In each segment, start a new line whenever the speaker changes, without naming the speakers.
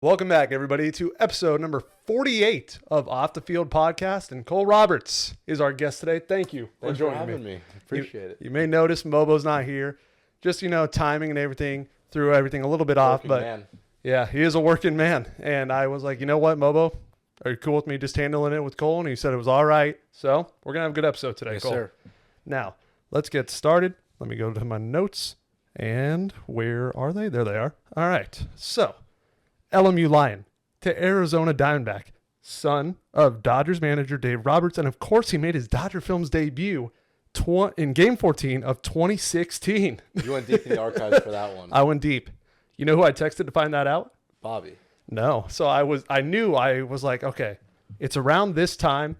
Welcome back, everybody, to episode number 48 of Off the Field Podcast. And Cole Roberts is our guest today. Thank you for joining me.
Appreciate it.
You may notice Mobo's not here. Just, timing and everything threw everything a little bit off. But
man.
Yeah, he is a working man. And I was like, you know what, Mobo? Are you cool with me just handling it with Cole? And he said it was all right. So we're going to have a good episode today,
Yes,
Cole.
sir.
Now, let's get started. Let me go to my notes. And where are they? There they are. All right. So, LMU Lion to Arizona Diamondback, son of Dodgers manager Dave Roberts. And, of course, he made his Dodger Films debut in Game 14 of 2016.
You went deep in the archives for that one.
I went deep. You know who I texted to find that out?
Bobby.
No. So I was like, okay, it's around this time.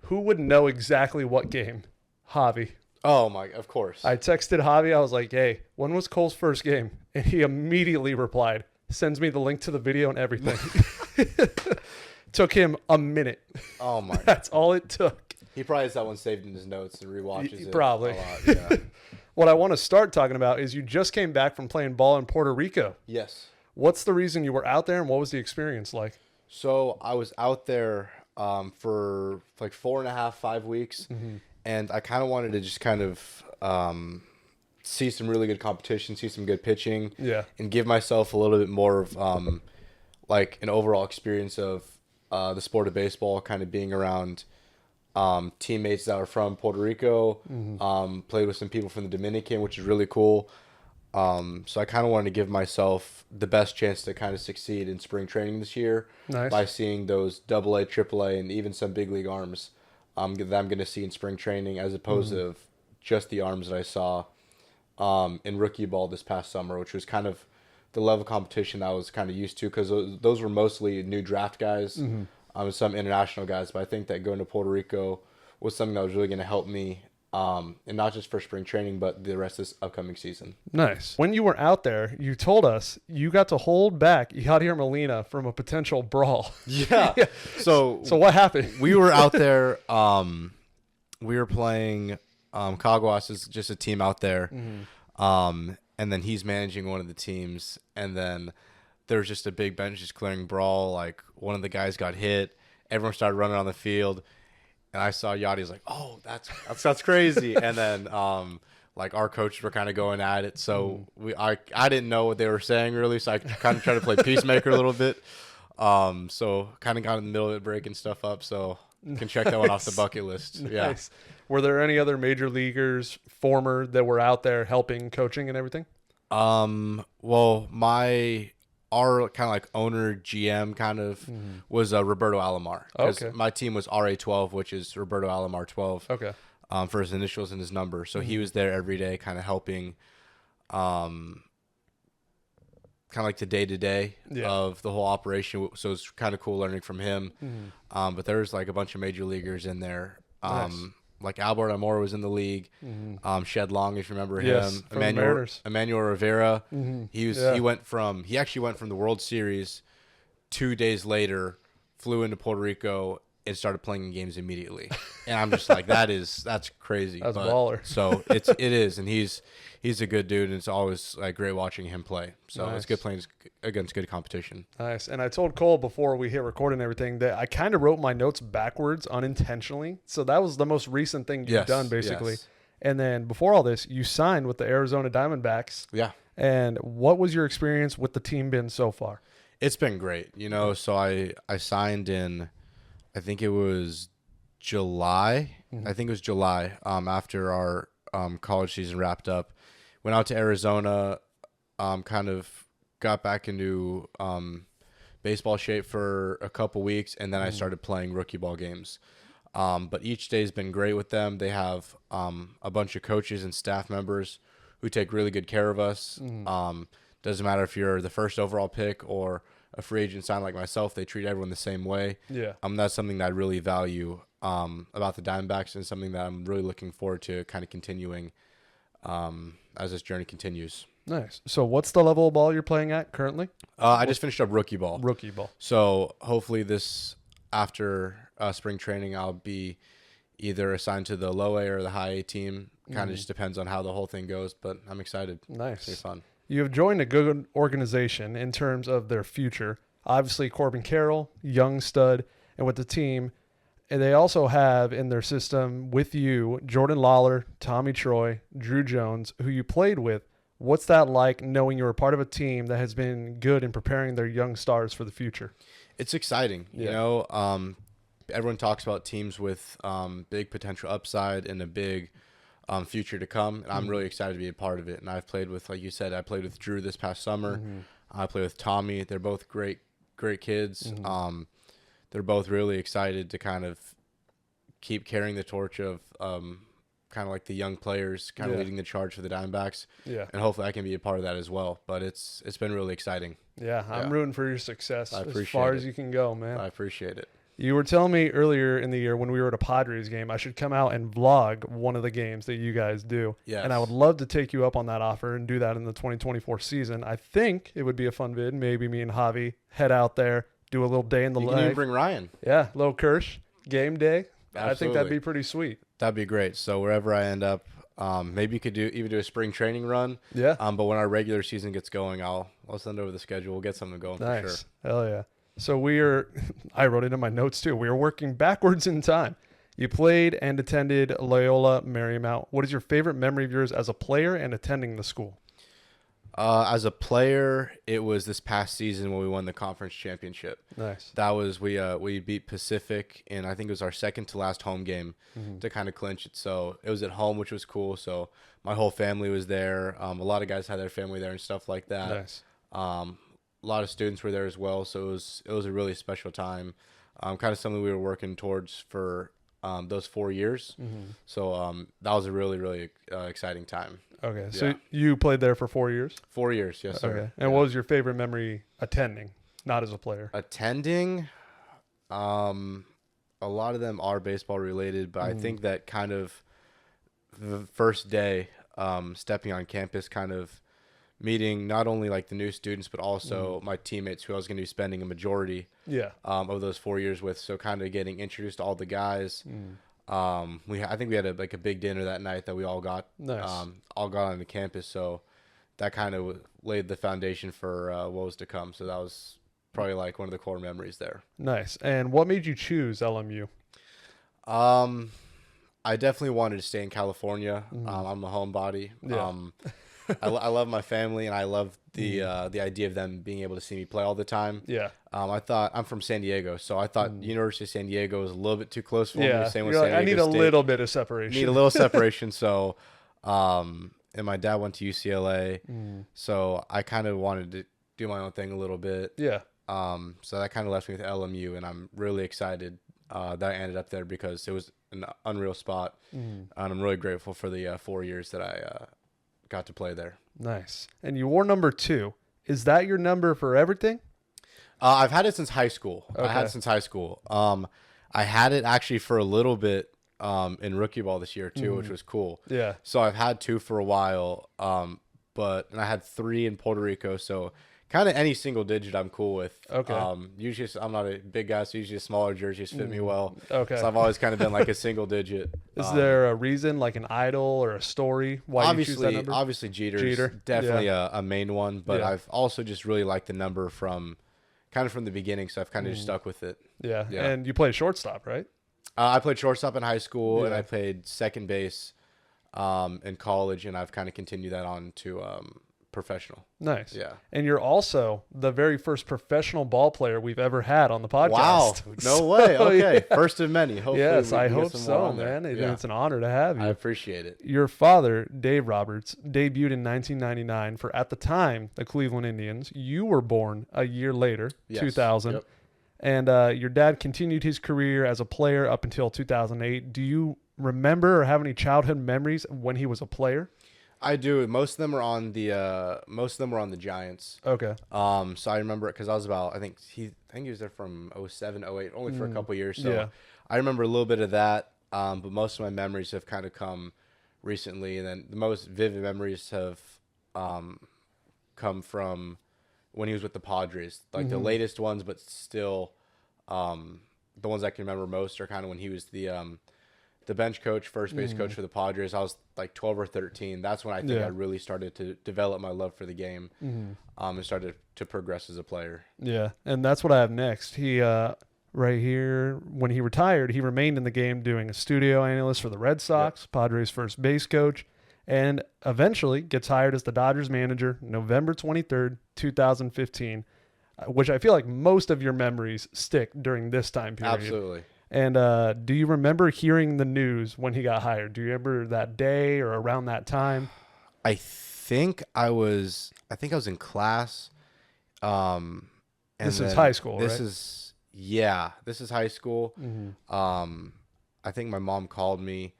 Who would know exactly what game? Javi.
Oh, my, of course.
I texted Javi. I was like, hey, when was Cole's first game? And he immediately replied, sends me the link to the video and everything. Took him a minute.
Oh, my.
That's all it took.
He probably has that one saved in his notes and rewatches it.
Probably.
A lot, yeah.
What I want to start talking about is you just came back from playing ball in Puerto Rico.
Yes.
What's the reason you were out there, and what was the experience like?
So I was out there for like 4.5, 5 weeks, and I kind of wanted to just kind of see some really good competition, see some good pitching, and give myself a little bit more of like an overall experience of the sport of baseball, kind of being around teammates that are from Puerto Rico, played with some people from the Dominican, which is really cool. So I kind of wanted to give myself the best chance to kind of succeed in spring training this year by seeing those AA, AAA, and even some big league arms that I'm going to see in spring training, as opposed to just the arms that I saw in rookie ball this past summer, which was kind of the level of competition that I was kind of used to, because those were mostly new draft guys, and some international guys. But I think that going to Puerto Rico was something that was really going to help me, and not just for spring training, but the rest of this upcoming season.
Nice. When you were out there, you told us you got to hold back Yadi Molina from a potential brawl.
Yeah. So
what happened?
We were out there. We were playing Caguas is just a team out there. And then he's managing one of the teams. And then there was just a big bench just clearing brawl. Like, one of the guys got hit. Everyone started running on the field. And I saw Yadi's like, oh, that's crazy. And then like, our coaches were kind of going at it. So I didn't know what they were saying really. So I kind of tried to play peacemaker a little bit. So kind of got in the middle of it, breaking stuff up. So can check that one off the bucket list. Yeah.
Nice. Were there any other major leaguers, former, that were out there helping, coaching, and everything?
Well, our kind of like owner GM kind of was Roberto Alomar.
Okay.
My team was RA12, which is Roberto Alomar 12.
Okay.
For his initials and his number. So he was there every day, kind of helping, kind of like the day-to-day of the whole operation. So it's kind of cool learning from him. But there was like a bunch of major leaguers in there.
Nice.
Like Albert Amor was in the league. Shed Long, if you remember
Yes,
him. Emmanuel Rivera. He actually went from the World Series 2 days later, flew into Puerto Rico, and started playing in games immediately. And I'm just like, that's crazy.
That's baller.
So it is, and he's a good dude, and it's always like great watching him play. So
Nice.
It's good playing against good competition.
Nice. And I told Cole before we hit record and everything that I kind of wrote my notes backwards unintentionally. So that was the most recent thing you've done, basically.
Yes.
And then before all this, you signed with the Arizona Diamondbacks.
Yeah.
And what was your experience with the team been so far?
It's been great. So I signed in, I think it was July. After our college season wrapped up. Went out to Arizona, kind of got back into baseball shape for a couple weeks, and then I started playing rookie ball games. But each day's been great with them. They have a bunch of coaches and staff members who take really good care of us. Doesn't matter if you're the first overall pick or a free agent sign like myself, they treat everyone the same way.
Yeah.
That's something that I really value about the Diamondbacks, and something that I'm really looking forward to kind of continuing as this journey continues.
Nice. So what's the level of ball you're playing at currently?
I just finished up rookie ball.
Rookie ball.
So hopefully after spring training, I'll be either assigned to the low A or the high A team. Kind of just depends on how the whole thing goes, but I'm excited.
Nice.
It's fun.
You have joined a good organization in terms of their future. Obviously, Corbin Carroll, young stud, and with the team, and they also have in their system with you Jordan Lawler, Tommy Troy, Drew Jones, who you played with. What's that like knowing you're a part of a team that has been good in preparing their young stars for the future?
It's exciting. You know, everyone talks about teams with big potential upside and a big future to come, and I'm really excited to be a part of it. And I've played with, like you said, I played with Drew this past summer. I played with Tommy. They're both great kids. They're both really excited to kind of keep carrying the torch of kind of like the young players, kind of leading the charge for the Diamondbacks.
Yeah.
And hopefully I can be a part of that as well. But it's been really exciting.
Yeah, I'm rooting for your success as
far
as you can go, man.
I appreciate it.
You were telling me earlier in the year when we were at a Padres game, I should come out and vlog one of the games that you guys do.
Yes.
And I would love to take you up on that offer and do that in the 2024 season. I think it would be a fun vid. Maybe me and Javi head out there, do a little day in the life.
You can even bring Ryan.
Yeah, little Kirsch, game day.
Absolutely.
I think that'd be pretty sweet.
That'd be great. So wherever I end up, maybe you could even do a spring training run.
Yeah.
But when our regular season gets going, I'll send over the schedule. We'll get something going for sure.
Hell yeah. So I wrote it in my notes too. We are working backwards in time. You played and attended Loyola Marymount. What is your favorite memory of yours as a player and attending the school?
As a player, it was this past season when we won the conference championship.
Nice.
That was we beat Pacific, and I think it was our second to last home game to kind of clinch it. So it was at home, which was cool. So my whole family was there. A lot of guys had their family there and stuff like that.
Nice.
A lot of students were there as well, so it was a really special time. Kind of something we were working towards for those 4 years. So that was a really, really exciting time.
Okay, so you played there for 4 years?
4 years, yes, sir.
Okay, and what was your favorite memory attending, not as a player?
Attending, a lot of them are baseball related, but I think that kind of the first day stepping on campus, kind of meeting not only like the new students, but also my teammates who I was going to be spending a majority of those 4 years with. So kind of getting introduced to all the guys. I think we had a big dinner that night that we all got all got on the campus. So that kind of laid the foundation for what was to come. So that was probably like one of the core memories there.
Nice. And what made you choose LMU?
I definitely wanted to stay in California. I'm a homebody.
Yeah.
I love my family, and I love the idea of them being able to see me play all the time.
Yeah.
I thought I'm from San Diego, so I thought University of San Diego was a little bit too close for me. Same with San Diego
I need
State.
a little bit of separation.
Need a little separation. So, and my dad went to UCLA, so I kind of wanted to do my own thing a little bit.
Yeah.
So that kind of left me with LMU, and I'm really excited that I ended up there because it was an unreal spot, and I'm really grateful for the 4 years that I got to play there.
Nice. And you wore number 2. Is that your number for everything?
I've had it since high school.
Okay.
I had it since high school. I had it actually for a little bit in rookie ball this year too, which was cool.
Yeah.
So I've had 2 for a while, and I had 3 in Puerto Rico. So kind of any single digit I'm cool with.
Okay.
Usually I'm not a big guy, so usually a smaller jerseys fit me well.
Okay.
So I've always kind of been like a single digit.
Is there a reason, like an idol or a story why you choose that number?
Obviously Jeter. Definitely a main one, but I've also just really liked the number from the beginning, so I've kind of just stuck with it.
Yeah. And you played shortstop, right?
I played shortstop in high school, and I played second base in college, and I've kind of continued that on to professional.
Nice.
Yeah.
And you're also the very first professional ball player we've ever had on the podcast.
Wow. No way. Okay. First of many. Hopefully
yes, I
get
hope
some
so,
more on there.
man. It's an honor to have you.
I appreciate it.
Your father, Dave Roberts, debuted in 1999 for, at the time, the Cleveland Indians. You were born a year later, 2000.
Yep.
And your dad continued his career as a player up until 2008. Do you remember or have any childhood memories when he was a player?
I do. Most of them were on the Giants.
Okay.
So I remember it because I was about, I think he was there from 07, 08, only for a couple years. So I remember a little bit of that. But most of my memories have kind of come recently, and then the most vivid memories have come from when he was with the Padres. Like the latest ones, but still the ones I can remember most are kind of when he was the the bench coach, first base coach for the Padres. I was like 12 or 13. That's when I think I really started to develop my love for the game, and started to progress as a player.
Yeah, and that's what I have next. He right here, when he retired, he remained in the game doing a studio analyst for the Red Sox, Padres first base coach, and eventually gets hired as the Dodgers manager November 23rd, 2015, which I feel like most of your memories stick during this time period.
Absolutely.
And do you remember hearing the news when he got hired? Do you remember that day or around that time?
I think I was in class.
This is high school,
this
right?
This is high school. I think my mom called me,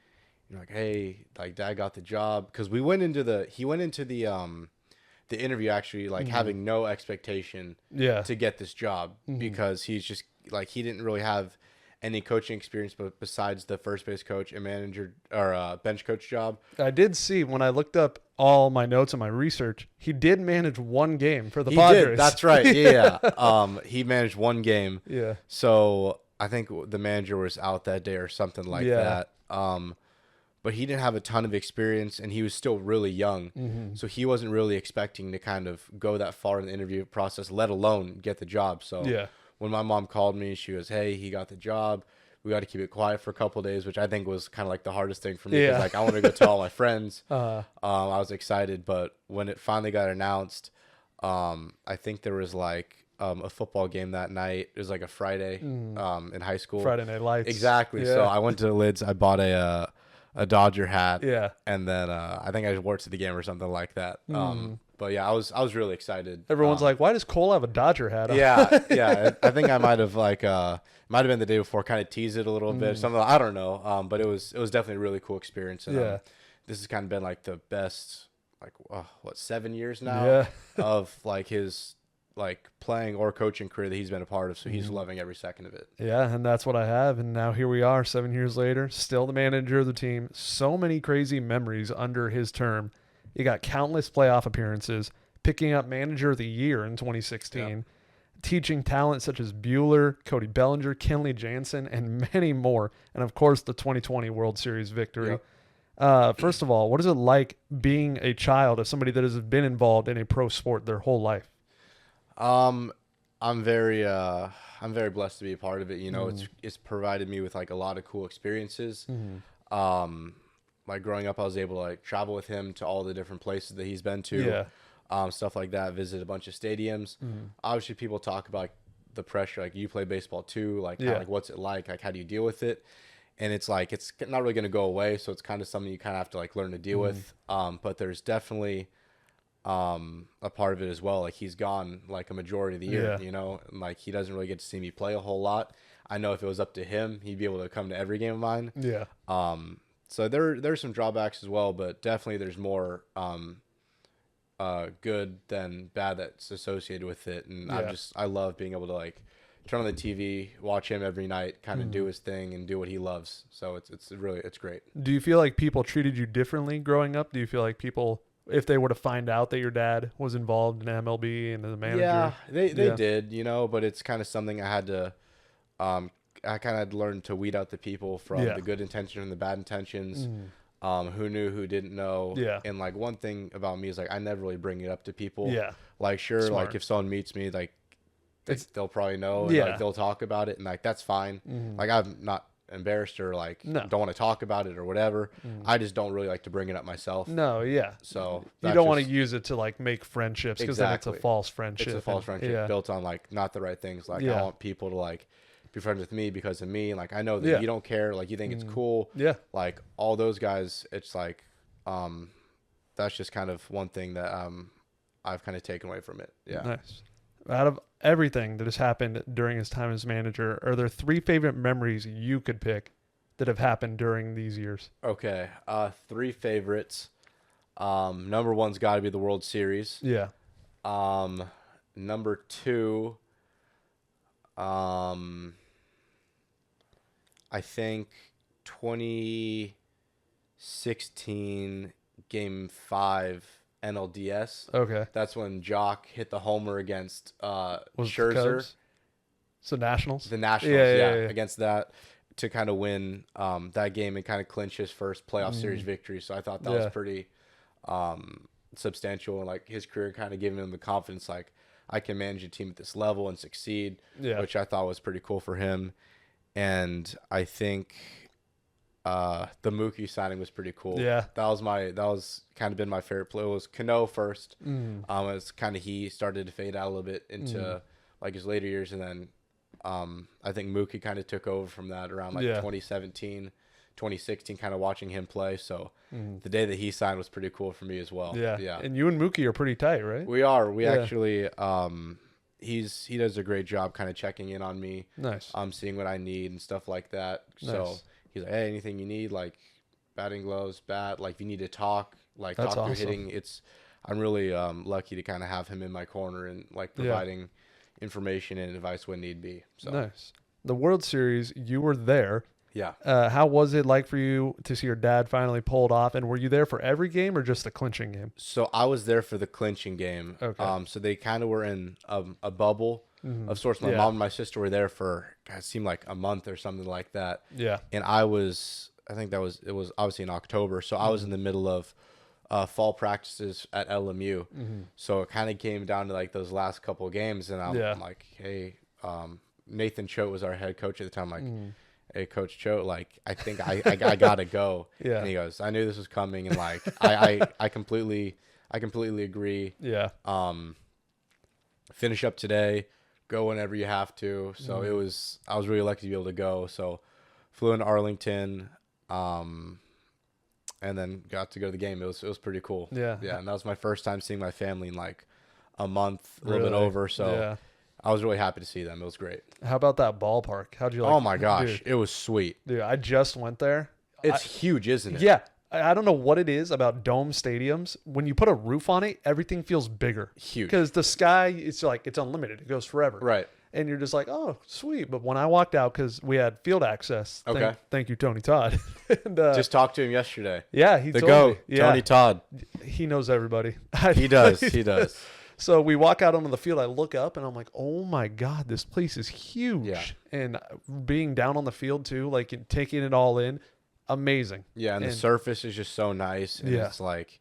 like, hey, like Dad got the job, because he went into the interview actually like having no expectation to get this job, because he's just like, he didn't really have any coaching experience, but besides the first base coach and manager or bench coach job.
I did see when I looked up all my notes and my research, he did manage one game for the Padres.
Did. That's right. Yeah. He managed one game.
Yeah.
So I think the manager was out that day or something like that. But he didn't have a ton of experience, and he was still really young. So he wasn't really expecting to kind of go that far in the interview process, let alone get the job. So when my mom called me, she goes, hey, he got the job. We got to keep it quiet for a couple of days, which I think was kind of like the hardest thing for me. Because like, I want to go tell all my friends. I was excited. But when it finally got announced, I think there was like a football game that night. It was like a Friday in high school.
Friday Night Lights.
Exactly. So I went to Lids. I bought a Dodger hat.
Yeah.
And then I think I just wore it to the game or something like that. But yeah, I was really excited.
Everyone's like, why does Cole have a Dodger hat on?
Yeah. I think I might have been the day before, kind of teased it a little bit. Something, I don't know. But it was definitely a really cool experience. And, this has kind of been like the best, like 7 years now of like his like playing or coaching career that he's been a part of. So he's loving every second of it.
Yeah, and that's what I have. And now here we are 7 years later, still the manager of the team. So many crazy memories under his term. He got countless playoff appearances, picking up manager of the year in 2016, teaching talent such as Bueller, Cody Bellinger, Kenley Jansen, and many more. And of course, the 2020 World Series victory. First of all, what is it like being a child of somebody that has been involved in a pro sport their whole life?
I'm very blessed to be a part of it. You know, it's provided me with like a lot of cool experiences. Like growing up, I was able to like travel with him to all the different places that he's been to, stuff like that. Visit a bunch of stadiums. Obviously, people talk about like, the pressure. Like, you play baseball too. Like, kinda like, what's it like? Like, how do you deal with it? And it's like, it's not really going to go away. So it's kind of something you kind of have to like learn to deal with. But there's definitely a part of it as well. Like, he's gone like a majority of the year, you know, and like, he doesn't really get to see me play a whole lot. I know if it was up to him, he'd be able to come to every game of mine. So there's some drawbacks as well, but definitely there's more good than bad that's associated with it. And I love being able to like turn on the TV, watch him every night, kind of do his thing and do what he loves. So it's great.
Do you feel like people treated you differently growing up? Do you feel like people, if they were to find out that your dad was involved in MLB and as a manager?
Yeah, they did, you know, but it's kind of something I had to I kind of learned to weed out the people from the good intentions and the bad intentions, who knew, who didn't know. And like, one thing about me is like, I never really bring it up to people. Like, sure, like if someone meets me, like they'll probably know, and like they'll talk about it, and like, that's fine. Like, I'm not embarrassed or like don't want to talk about it or whatever. I just don't really like to bring it up myself. So
you don't want to use it to like make friendships, because then it's a false friendship.
It's a false friendship built on like not the right things. Like, I want people to like be friends with me because of me. Like, I know that you don't care, like you think it's cool. Like, all those guys, it's like that's just kind of one thing that I've kind of taken away from it.
Nice. Out of everything that has happened during his time as manager, are there 3 favorite memories you could pick that have happened during these years?
Okay. 3 favorites. Number 1's got to be the World Series. Number 2, I think 2016 Game 5 NLDS.
Okay.
That's when Jock hit the homer against
Was
Scherzer.
So Nationals?
The Nationals, against that. to kind of win that game and kind of clinch his first playoff series victory. So I thought that was pretty substantial, and like his career kind of giving him the confidence, like I can manage a team at this level and succeed, which I thought was pretty cool for him. And I think the Mookie signing was pretty cool.
Yeah,
that was kind of been my favorite play. It was Cano first. It's kind of he started to fade out a little bit into like his later years, and then I think Mookie kind of took over from that around like 2017, 2016, kind of watching him play. So the day that he signed was pretty cool for me as well. Yeah.
And you and Mookie are pretty tight, right?
We are. We actually he does a great job kind of checking in on me.
Nice.
Seeing what I need and stuff like that.
Nice.
So he's like, hey, anything you need, like batting gloves, bat, like if you need to talk, like
That's
talk through
awesome.
hitting. I'm really lucky to kind of have him in my corner and like providing information and advice when need be. So
nice. The World Series, you were there.
Yeah.
How was it like for you to see your dad finally pulled off? And were you there for every game or just the clinching game?
So I was there for the clinching game.
Okay.
So they kind of were in a bubble of sorts. My mom and my sister were there for, it seemed like a month or something like that.
Yeah.
And I was obviously in October. So I was in the middle of fall practices at LMU. So it kind of came down to like those last couple of games. And I'm like, hey, Nathan Choate was our head coach at the time. I'm like, hey, Coach Choate, like, I think I gotta go.
Yeah.
And he goes, I knew this was coming, and like I completely agree.
Yeah.
Finish up today, go whenever you have to. So I was really lucky to be able to go. So flew into Arlington, and then got to go to the game. It was pretty cool.
Yeah.
Yeah. And that was my first time seeing my family in like a month, a little bit over. So I was really happy to see them. It was great.
How about that ballpark? How'd you like?
Oh my gosh, it was sweet.
Dude, I just went there.
It's huge, isn't it?
Yeah. I don't know what it is about dome stadiums. When you put a roof on it, everything feels bigger.
Huge.
Because the sky, it's like, it's unlimited. It goes forever.
Right.
And you're just like, oh, sweet. But when I walked out, because we had field access. Thank you, Tony Todd. And,
just talked to him yesterday.
Yeah, he
the
told
GOAT,
me.
Tony Todd.
He knows everybody.
He does. He does.
So we walk out onto the field. I look up and I'm like, oh my God, this place is huge.
Yeah.
And being down on the field too, like taking it all in, amazing.
Yeah, and the surface is just so nice. And
Yeah.
it's like,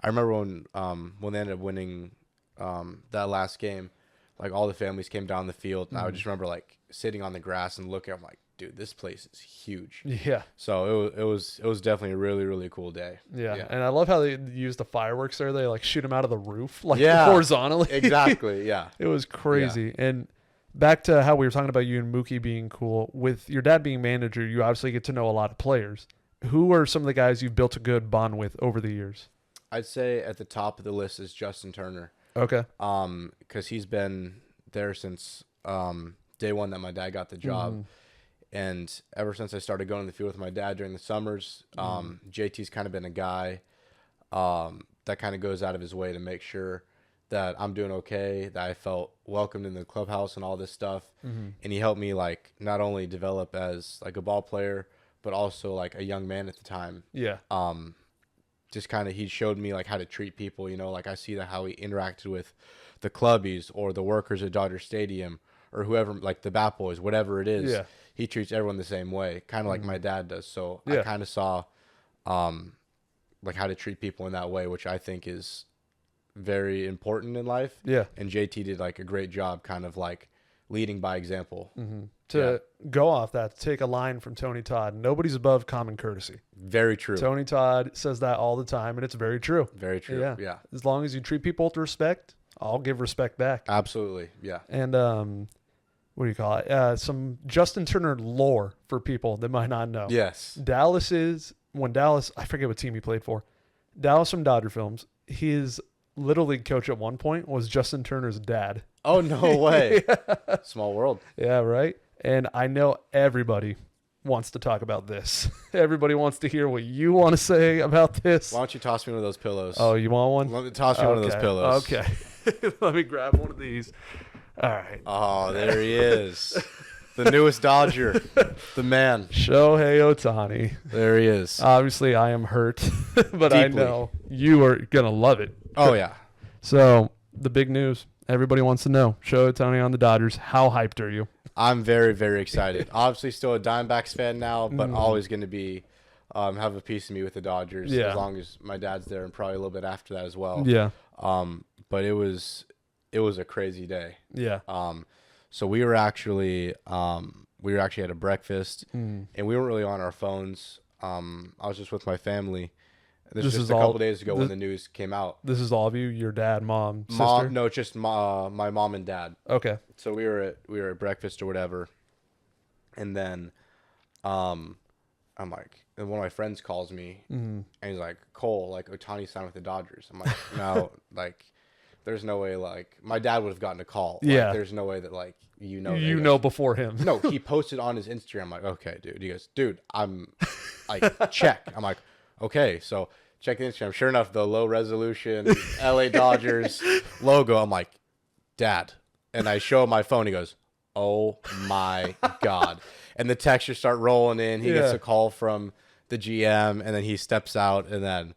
I remember when they ended up winning that last game, like all the families came down the field, and I would just remember like sitting on the grass and looking. I'm like, dude, this place is huge.
Yeah.
So it was definitely a really, really cool day.
Yeah. And I love how they use the fireworks there. They like shoot them out of the roof, like
Yeah.
horizontally.
Exactly. Yeah.
It was crazy. Yeah. And back to how we were talking about you and Mookie being cool. With your dad being manager, you obviously get to know a lot of players. Who are some of the guys you've built a good bond with over the years?
I'd say at the top of the list is Justin Turner.
Okay.
Because he's been there since day one that my dad got the job. And ever since I started going to the field with my dad during the summers, JT's kind of been a guy that kind of goes out of his way to make sure that I'm doing okay, that I felt welcomed in the clubhouse and all this stuff. And he helped me like not only develop as like a ball player, but also like a young man at the time.
Yeah.
Just kind of, he showed me like how to treat people, you know, like I see that how he interacted with the clubbies or the workers at Dodger Stadium or whoever, like the Bat Boys, whatever it is.
Yeah.
He treats everyone the same way, kind of like my dad does. So
Yeah.
I kind of saw like how to treat people in that way, which I think is very important in life.
Yeah.
And JT did like a great job kind of like leading by example.
To go off that, take a line from Tony Todd. Nobody's above common courtesy.
Very true.
Tony Todd says that all the time, and it's very true.
Very true. Yeah.
As long as you treat people with respect, I'll give respect back.
Absolutely. Yeah.
And what do you call it? Some Justin Turner lore for people that might not know.
Yes.
When Dallas, I forget what team he played for. Dallas from Dodger Films. His Little League coach at one point was Justin Turner's dad.
Oh, no way. Small world.
Yeah, right? And I know everybody wants to talk about this. Everybody wants to hear what you want to say about this.
Why don't you toss me one of those pillows?
Oh, you want one?
Let me toss me one of those pillows.
Okay. Let me grab one of these. All right.
Oh, there he is. The newest Dodger. The man.
Shohei Otani.
There he is.
Obviously, I am hurt, but I know you are going to love it.
Oh, yeah.
So, the big news. Everybody wants to know. Shohei Otani on the Dodgers. How hyped are you?
I'm very, very excited. Obviously, still a Diamondbacks fan now, but always going to be have a piece of me with the Dodgers as long as my dad's there, and probably a little bit after that as well.
Yeah.
But it was a crazy day.
Yeah.
So we were actually at a breakfast, and we weren't really on our phones. I was just with my family. This was just a couple days ago when the news came out.
This is all of you, your dad, mom, sister?
No, just my mom and dad.
Okay.
So we were at breakfast or whatever, and then, I'm like, and one of my friends calls me, and he's like, Cole, like Otani signed with the Dodgers. I'm like, no, like, there's no way. Like, my dad would have gotten a call.
Yeah.
Like, there's no way that like you
know before him.
No, he posted on his Instagram. I'm like, okay, dude. He goes, dude, I'm like, check. I'm like, okay, so. Check the Instagram. Sure enough, the low resolution LA Dodgers logo. I'm like, Dad. And I show him my phone. He goes, oh my God. And the textures start rolling in. He gets a call from the GM, and then he steps out. And then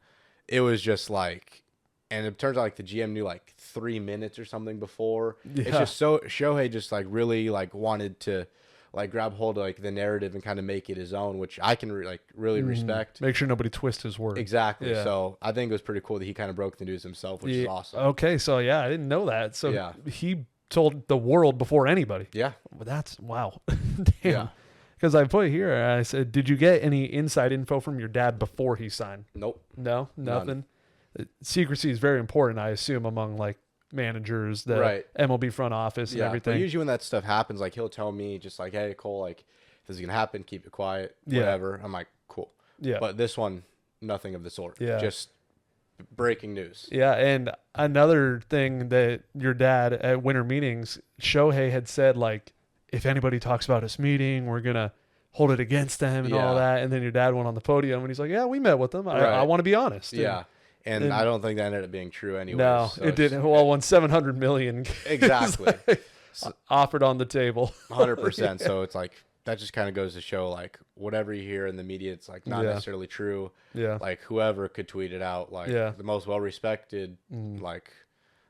it was just like, and it turns out like the GM knew like 3 minutes or something before. Yeah. It's just so Shohei just like really like wanted to like grab hold of like the narrative and kind of make it his own, which I can really respect.
Make sure nobody twists his word.
Exactly. Yeah. So I think it was pretty cool that he kind of broke the news himself, which is awesome.
Okay. So yeah, I didn't know that. So he told the world before anybody.
Yeah.
Well, that's wow. Damn.
Yeah.
Because I put here, I said, did you get any inside info from your dad before he signed?
Nope.
No, nothing. None. Secrecy is very important, I assume, among like managers, the MLB front office and everything.
But usually when that stuff happens, like he'll tell me just like, hey, Cole, like this is gonna happen, keep it quiet, whatever. I'm like, cool. Yeah. But this one, nothing of the sort. Yeah. Just breaking news.
Yeah. And another thing that your dad at winter meetings, Shohei had said, like, if anybody talks about us meeting, we're gonna hold it against them and all that. And then your dad went on the podium and he's like, yeah, we met with them. I want to be honest.
Yeah. And I don't think that ended up being true anyway.
No, so it didn't. Well, when $700 million
exactly
offered on the table,
100%. So it's like that just kind of goes to show like whatever you hear in the media, it's like not necessarily true. Yeah, like whoever could tweet it out, like the most well respected, like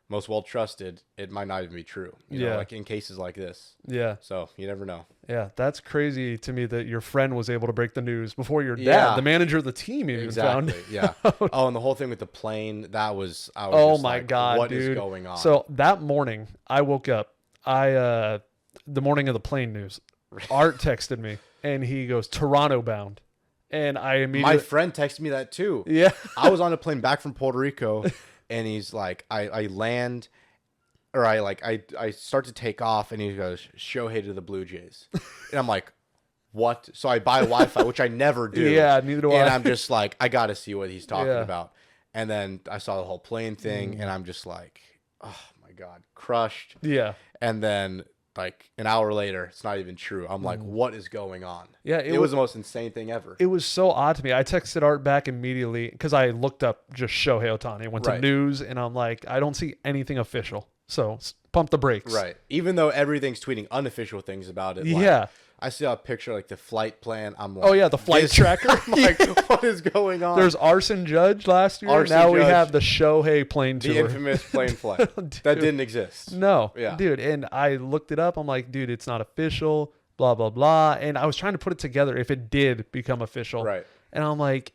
most well trusted, it might not even be true. You know, like in cases like this. Yeah. So you never know.
Yeah, that's crazy to me that your friend was able to break the news before your dad, the manager of the team, even found.
Yeah. Oh, and the whole thing with the plane, I was oh my like, God, what is going on?
So that morning, I woke up. The morning of the plane news, Art texted me, and he goes, Toronto bound. And I immediately...
My friend texted me that too.
Yeah.
I was on a plane back from Puerto Rico, and he's like, I land... Or I start to take off, and he goes, Shohei to the Blue Jays. And I'm like, what? So I buy Wi-Fi, which I never do.
Yeah, neither do I.
And I'm just like, I got to see what he's talking about. And then I saw the whole plane thing, and I'm just like, oh, my God, crushed. Yeah. And then, like, an hour later, it's not even true. I'm like, what is going on? Yeah. It was the most insane thing ever.
It was so odd to me. I texted Art back immediately because I looked up just Shohei Otani. Went to news, and I'm like, I don't see anything official. So pump the brakes.
Right. Even though everything's tweeting unofficial things about it. Like, I see a picture like the flight plan. I'm like,
oh yeah, the flight tracker.
I'm like, what is going on?
There's Arson Judge last year. Now we have the Shohei plane tour.
The infamous plane flight. That didn't exist.
No. Yeah. Dude, and I looked it up. I'm like, dude, it's not official. Blah blah blah. And I was trying to put it together if it did become official. Right. And I'm like,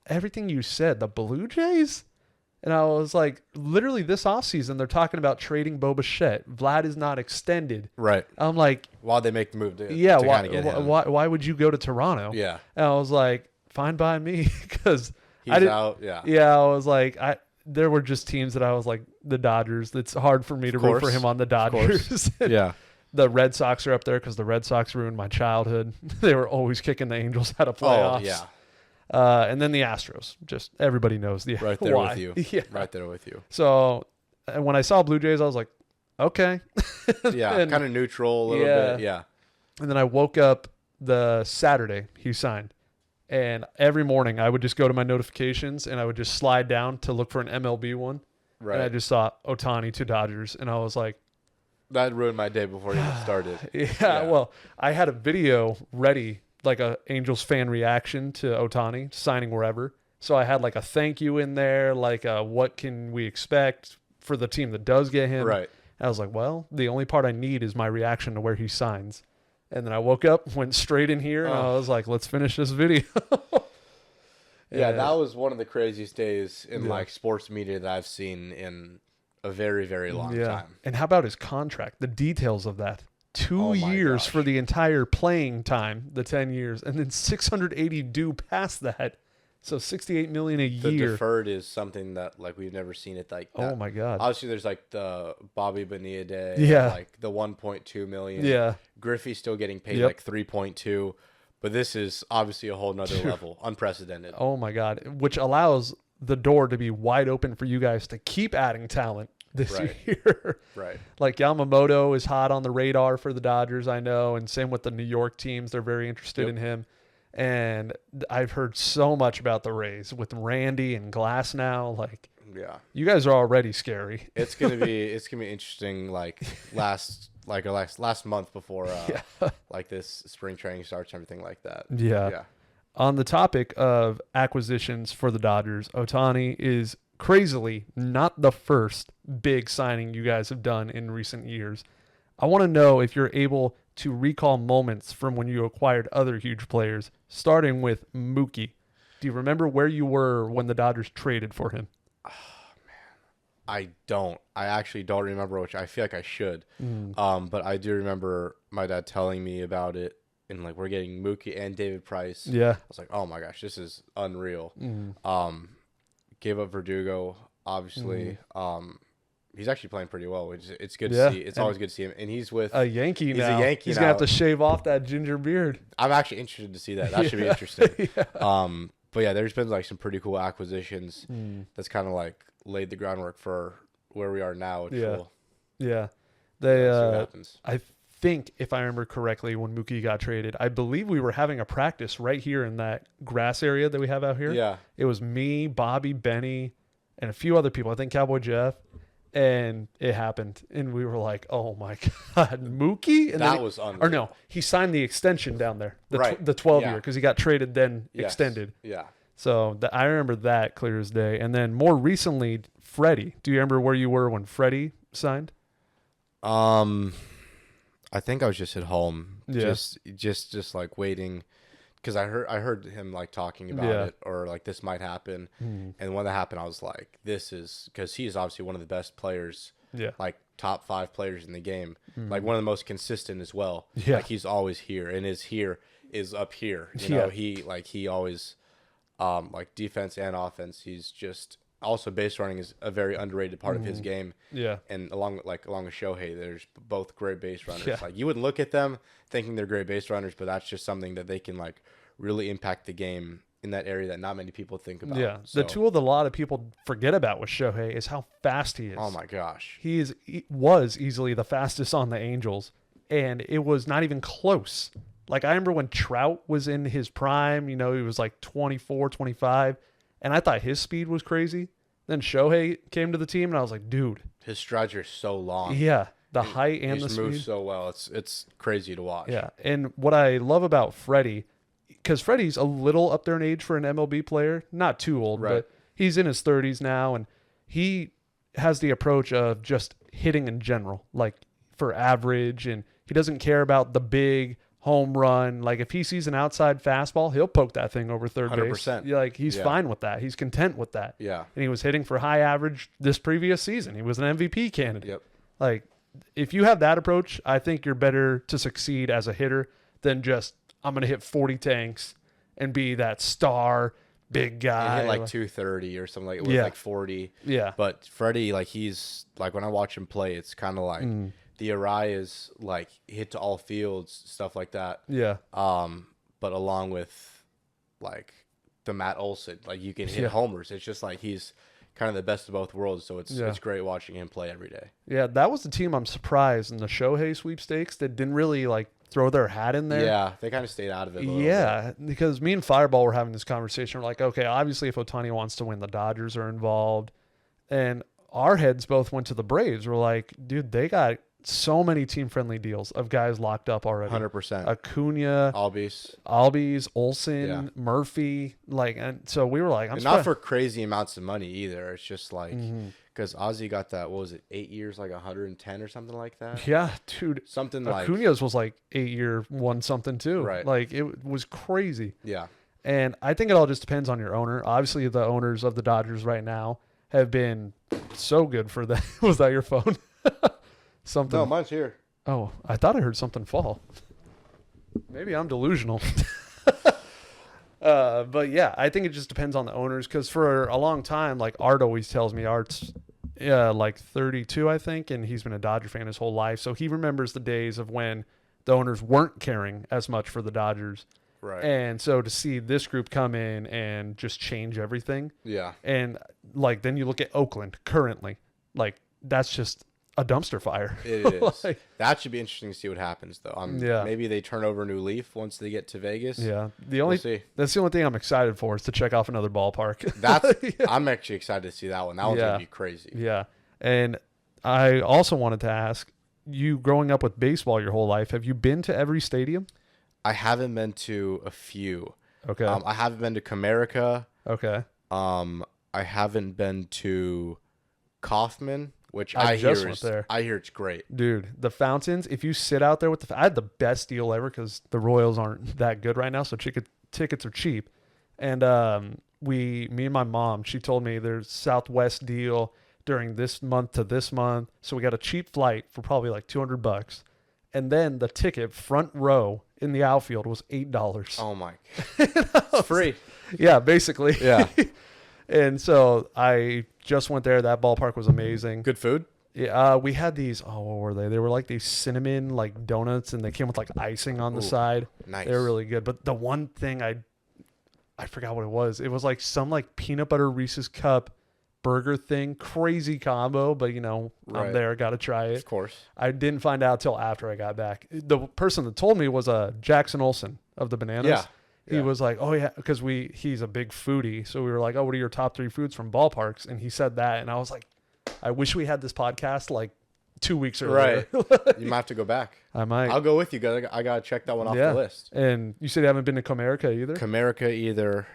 everything you said, the Blue Jays. And I was like, literally this offseason, they're talking about trading Bo Bichette. Vlad is not extended. Right. I'm like,
why'd they make the move to
why would you go to Toronto? Yeah. And I was like, fine by me, because
he's out. Yeah.
Yeah. I was like, there were just teams that I was like, the Dodgers. It's hard for me to root for him on the Dodgers. Yeah. The Red Sox are up there because the Red Sox ruined my childhood. They were always kicking the Angels out of playoffs. Oh, yeah. And then the Astros, just everybody knows the
right there with you. Yeah. Right there with you.
So when I saw Blue Jays, I was like, okay.
Yeah, kind of neutral a little bit. Yeah.
And then I woke up the Saturday he signed. And every morning I would just go to my notifications and I would just slide down to look for an MLB one. Right. And I just saw Otani to Dodgers. And I was like,
that ruined my day before it even started.
Yeah. Well, I had a video ready, like a Angels fan reaction to Otani signing wherever. So I had like a thank you in there, like a what can we expect for the team that does get him. Right. I was like, well, the only part I need is my reaction to where he signs. And then I woke up, went straight in here, and I was like, let's finish this video.
Yeah, that was one of the craziest days in like sports media that I've seen in a very, very long time.
And how about his contract? The details of that. 2 years
gosh.
for the entire playing time, the 10 years, and then 680 due past that. So $68 million a
The
year.
deferred is something that like we've never seen it like that.
Oh my God.
Obviously, there's like the Bobby Bonilla day.
Yeah.
Like the 1.2 million.
Yeah.
Griffey's still getting paid like 3.2. But this is obviously a whole nother level. Unprecedented.
Oh my God. Which allows the door to be wide open for you guys to keep adding talent this year.
Right.
Like Yamamoto is hot on the radar for the Dodgers, I know. And same with the New York teams. They're very interested in him. And I've heard so much about the Rays with Randy and Glass now. Like, you guys are already scary.
It's gonna be interesting. Like last month before like this spring training starts and everything like that.
Yeah. On the topic of acquisitions for the Dodgers, Otani is crazily not the first big signing you guys have done in recent years. I want to know if you're able to recall moments from when you acquired other huge players, starting with Mookie. Do you remember where you were when the Dodgers traded for him?
Oh, man. I don't. I actually don't remember, which I feel like I should. But I do remember my dad telling me about it, and like we're getting Mookie and David Price.
Yeah.
I was like, oh my gosh, this is unreal. Gave up Verdugo, obviously. He's actually playing pretty well, which it's good to see. It's always good to see him. And he's with
a Yankee now.
He's a Yankee
He's
now.
going to have to shave off that ginger beard.
I'm actually interested to see that. That should be interesting. But yeah, there's been like some pretty cool acquisitions that's kind of like laid the groundwork for where we are now. Which will,
They,
see what happens.
I think, if I remember correctly, when Mookie got traded, I believe we were having a practice right here in that grass area that we have out here.
Yeah.
It was me, Bobby, Benny, and a few other people. I think Cowboy Jeff. And it happened. And we were like, oh my God, Mookie? And
that was unreal.
Or no, he signed the extension down there. The 12-year, because he got traded, then extended.
Yeah.
So I remember that clear as day. And then more recently, Freddie. Do you remember where you were when Freddie signed?
I think I was just at home.
Yeah.
Just like waiting. Because I heard him like talking about it, or like this might happen, and when that happened, I was like, "This is," because he is obviously one of the best players, like top 5 players in the game, like one of the most consistent as well.
Yeah,
like he's always here, and is up here. You know, he always, like defense and offense. He's just also base running is a very underrated part of his game.
Yeah,
and along with Shohei, there's both great base runners.
Yeah.
Like you wouldn't look at them thinking they're great base runners, but that's just something that they can like really impact the game in that area that not many people think about.
Yeah,
So,
the tool that a lot of people forget about with Shohei is how fast he is.
oh my gosh,
He was easily the fastest on the Angels, and it was not even close. Like, I remember when Trout was in his prime, he was like 24, 25, and I thought his speed was crazy. Then Shohei came to the team, and I was like, dude.
his strides are so long.
Yeah, the height and the
He moves
speed.
so well. It's crazy to watch.
Yeah, and what I love about Freddie, because Freddie's a little up there in age for an MLB player, not too old,
Right.
but he's in his 30s now, and he has the approach of just hitting in general, like for average, and he doesn't care about the big home run. Like if he sees an outside fastball, he'll poke that thing over third
100%.
base. Like he's fine with that. He's content with that.
Yeah.
And he was hitting for high average this previous season. He was an MVP candidate.
Yep.
Like if you have that approach, I think you're better to succeed as a hitter than just I'm going to hit 40 tanks and be that star big guy.
He hit like 230 or something like like 40.
Yeah.
But Freddie, like he's like when I watch him play, it's kind of like the Arias like hit to all fields, stuff like that.
Yeah.
But along with like the Matt Olson, like you can hit homers. It's just like he's kind of the best of both worlds. So it's great watching him play every day.
Yeah, that was the team I'm surprised in the Shohei sweepstakes that didn't really like throw their hat in there.
Yeah, they kind of stayed out of it a little bit.
Because me and Fireball were having this conversation. We're like, okay, obviously if Otani wants to win, the Dodgers are involved. And our heads both went to the Braves. We're like, dude, they got so many team-friendly deals of guys locked up already.
100%.
Acuna, Albies, Olsen, Murphy. Like, and so we were like,
and not for crazy amounts of money either. It's just like Because Ozzy got that, what was it, 8 years, like 110 or something like that?
Yeah, dude.
Something like...
Acuna's was like 8-year one something too.
Right.
Like it was crazy.
Yeah.
And I think it all just depends on your owner. Obviously, the owners of the Dodgers right now have been so good for that. Was that your phone? Something.
No, mine's here.
Oh, I thought I heard something fall. Maybe I'm delusional. But yeah, I think it just depends on the owners because for a long time, like Art always tells me, Art's like 32, I think, and he's been a Dodger fan his whole life. So he remembers the days of when the owners weren't caring as much for the Dodgers.
Right.
And so to see this group come in and just change everything.
Yeah.
And like then you look at Oakland currently, like that's just a dumpster fire.
It is.
Like,
that should be interesting to see what happens, though.
Yeah.
Maybe they turn over a new leaf once they get to Vegas.
yeah.
We'll see.
That's the only thing I'm excited for is to check off another ballpark.
That's I'm actually excited to see that one. That one's
Yeah.
gonna be crazy.
Yeah. And I also wanted to ask you, growing up with baseball your whole life, have you been to every stadium?
I haven't been to a few.
Okay.
I haven't been to Comerica.
Okay.
I haven't been to Kauffman, which
I
I hear
just went there.
I hear it's great.
Dude, the fountains, if you sit out there with I had the best deal ever because the Royals aren't that good right now, so tickets are cheap. And me and my mom, she told me there's Southwest deal during this month to this month. So we got a cheap flight for probably like $200. And then the ticket front row in the outfield was $8.
Oh my god. It's free.
Yeah, basically.
Yeah.
And so I just went there. That ballpark was amazing.
Good food?
Yeah, we had these. Oh, what were they? They were like these cinnamon like donuts, and they came with like icing on the
Ooh,
side.
nice.
They were really good. But the one thing I forgot what it was. It was like some like peanut butter Reese's cup burger thing, crazy combo. But I'm
Right.
there, got to try it.
Of course.
I didn't find out till after I got back. The person that told me was Jackson Olsen of the Bananas.
Yeah.
He was like, oh yeah, because he's a big foodie. So we were like, oh, what are your top 3 foods from ballparks? And he said that, and I was like, I wish we had this podcast like 2 weeks earlier.
Right. You might have to go back.
I might.
I'll go with you guys. I gotta check that one off the list.
And you said you haven't been to Comerica either?
Comerica either.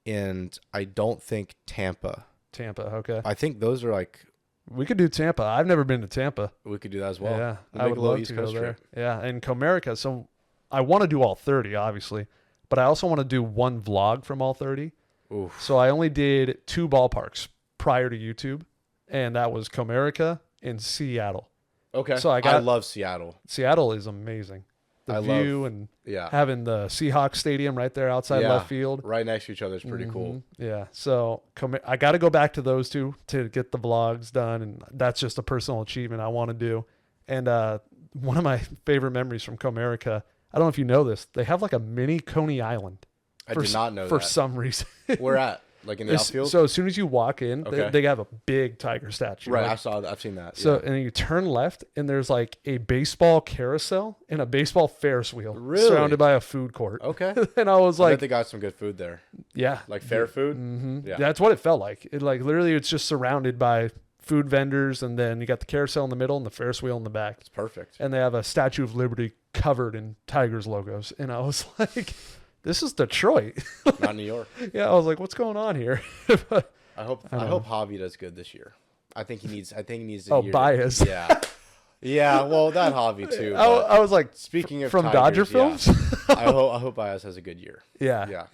And I don't think Tampa.
Tampa, okay.
I think those are like
We could do Tampa. I've never been to Tampa.
we could do that as well.
Yeah,
We'll
I
make
would
a little
love
East
to go
Coast
there.
trip.
Yeah, and Comerica. So I want to do all 30, obviously, but I also want to do one vlog from all 30.
Oof.
So I only did 2 ballparks prior to YouTube, and that was Comerica and Seattle.
Okay.
So
I love Seattle.
Seattle is amazing. The
I
view
love-
and
Yeah.
having the Seahawks stadium right there outside left field.
Right next to each other is pretty cool.
Mhm. Yeah. So I got to go back to those 2 to get the vlogs done. And that's just a personal achievement I want to do. And one of my favorite memories from Comerica, I don't know if you know this, they have like a mini Coney Island.
I did not know
for
that.
some reason.
Where at? Like in the outfield?
So as soon as you walk in,
Okay.
they have a big tiger statue.
Right.
like,
I saw that. I've seen that.
So
yeah.
and then you turn left, and there's like a baseball carousel and a baseball Ferris wheel
Really?
surrounded by a food court.
Okay.
And I was
I bet
like,
they got some good food there.
yeah,
Like fair food?
hmm
Yeah.
That's what it felt like. It like literally, it's just surrounded by food vendors, and then you got the carousel in the middle and the Ferris wheel in the back,
It's perfect.
and they have a Statue of Liberty covered in Tigers logos. And I was like, this is Detroit.
Not New York.
Yeah, I was like, what's going on here? But,
I hope Javi does good this year. I think he needs a
oh,
year.
bias.
Yeah. Yeah, well, that Javi too.
I,
but
I was like,
speaking of
from
Tigers,
Dodger
yeah.
films.
I hope Bias has a good year.
Yeah.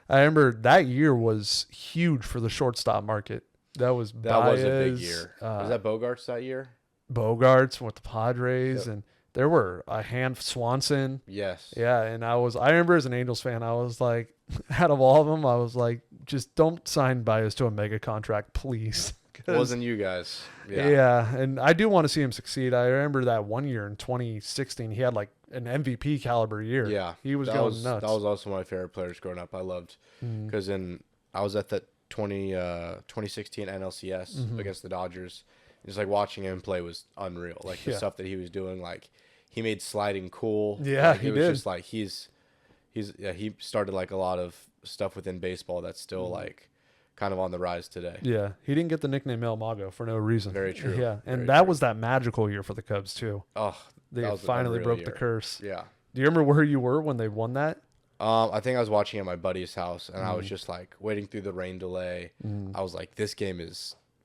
I remember that year was huge for the shortstop market. That was
Was a big
Baez,
year. Was that Bogarts that year?
Bogarts with the Padres,
Yep.
and there were a hand Swanson.
Yes.
Yeah, and I remember as an Angels fan, I was like, out of all of them, I was like, just don't sign Baez to a mega contract, please.
It wasn't you guys.
Yeah, and I do want to see him succeed. I remember that one year in 2016, he had like an MVP caliber year.
Yeah.
He was
that
going nuts.
That was also one of my favorite players growing up. I loved because I was at that 2016 NLCS against the Dodgers. Just like watching him play was unreal. Like the stuff that he was doing, like he made sliding cool.
Yeah,
like,
he
it was
did.
just like he started like a lot of stuff within baseball that's still like kind of on the rise today.
Yeah, he didn't get the nickname El Mago for no reason.
Very true.
Yeah, and
Very
that
true.
was that magical year for the Cubs too.
Oh,
They
that was an
finally
unreal
broke the
year.
curse.
Yeah.
Do you remember where you were when they won that?
I think I was watching at my buddy's house, and I was just like waiting through the rain delay. I was like, this game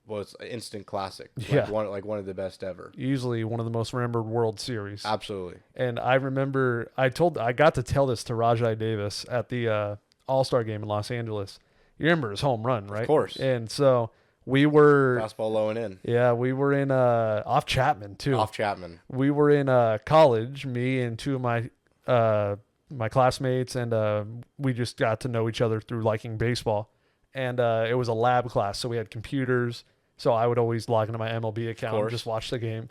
was an instant classic.
Yeah.
One of the best ever.
Easily one of the most remembered World Series.
Absolutely.
And I remember I got to tell this to Rajai Davis at the All-Star game in Los Angeles. You remember his home run, right?
Of course.
And so we were
Fastball low and in.
Yeah, we were in off Chapman too.
Off Chapman.
We were in college, me and two of my classmates, and we just got to know each other through liking baseball. And it was a lab class, so we had computers. So I would always log into my MLB account and just watch the game.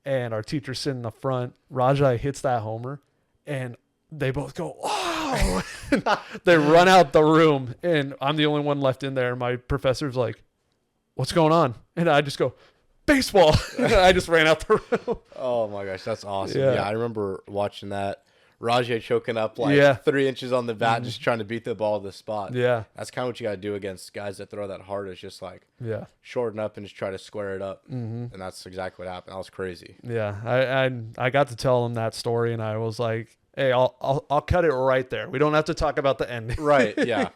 And our teacher's sitting in the front. Rajai hits that homer, and they both go, "Oh!" They run out the room, and I'm the only one left in there. And my professor's like, "What's going on?" And I just go, "Baseball." I just ran out the room.
Oh my gosh, that's awesome.
Yeah.
Yeah, I remember watching that. Rajai choking up like 3 inches on the bat, just trying to beat the ball to the spot.
Yeah.
That's kind of what you got to do against guys that throw that hard, is just like shorten up and just try to square it up. And that's exactly what happened. That was crazy.
Yeah. I got to tell him that story, and I was like, "Hey, I'll cut it right there. We don't have to talk about the ending."
Right. Yeah.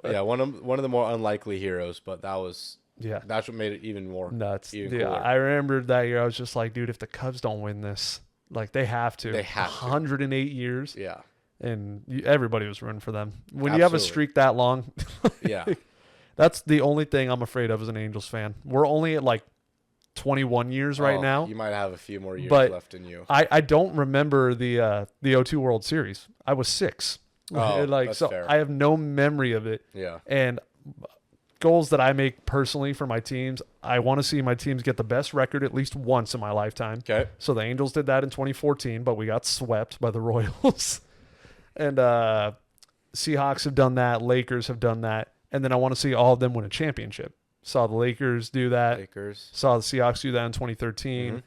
Yeah. One of the more unlikely heroes, but that's what made it even more
nuts.
Even
yeah.
cooler.
I remember that year. I was just like, dude, if the Cubs don't win this, like they have to.
They have
108 years.
Yeah.
And everybody was rooting for them. When you have a streak that long,
yeah,
that's the only thing I'm afraid of as an Angels fan. We're only at like 21 years right now.
You might have a few more years left in you.
I don't remember the 02 World Series. I was 6.
That's fair.
I have no memory of it.
Yeah.
And goals that I make personally for my teams, I want to see my teams get the best record at least once in my lifetime.
Okay.
So the Angels did that in 2014, but we got swept by the Royals. And Seahawks have done that. Lakers have done that. And then I want to see all of them win a championship. Saw the Lakers do that. Saw the Seahawks do that in 2013.